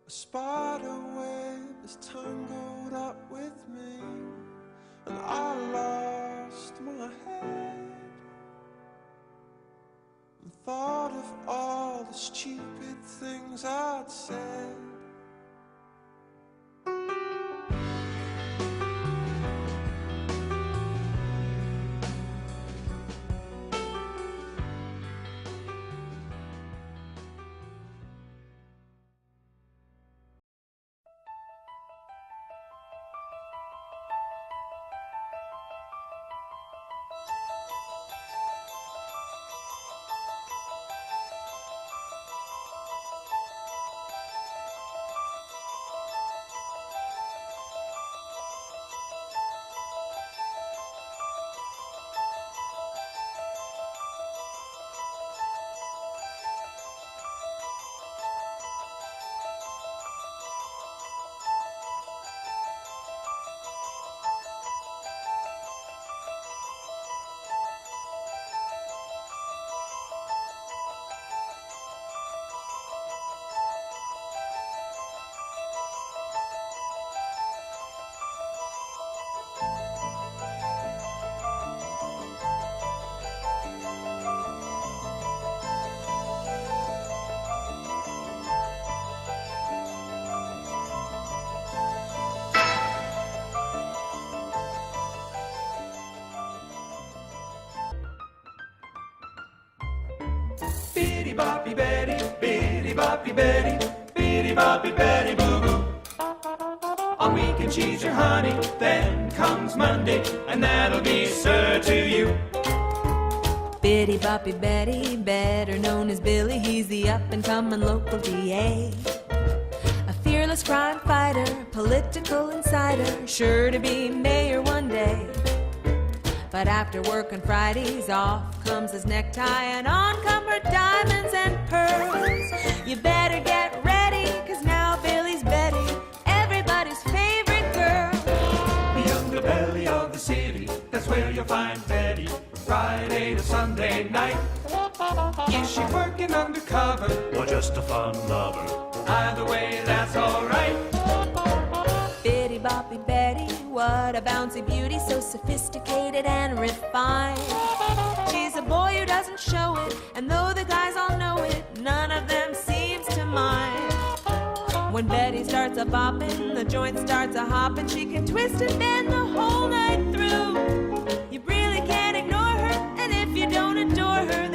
A spider web is tangled up with me, and I lost my head and thought of all the stupid things I'd said. Bitty boppy Betty, bitty boppy Betty, bitty boppy Betty boo boo. On weekend she's your honey, then comes Monday, and that'll be sir to you. Bitty boppy Betty, better known as Billy, he's the up-and-coming local DA. A fearless crime fighter, political insider, sure to be mayor one day. But after work on Fridays, off comes his necktie, and on come her diamonds and pearls. You better get ready, 'cause now Billy's Betty, everybody's favorite girl. The younger belly of the city, that's where you'll find Betty, Friday to Sunday night. Is she working undercover, or just a fun lover? Either way, that's alright. Bitty boppy Betty, what a bouncy beauty, so sophisticated and refined. She's a boy who doesn't show it, and though the guys all know it, none of them seems to mind. When Betty starts a bopping, the joint starts a hopping. She can twist and bend the whole night through. You really can't ignore her, and if you don't adore her,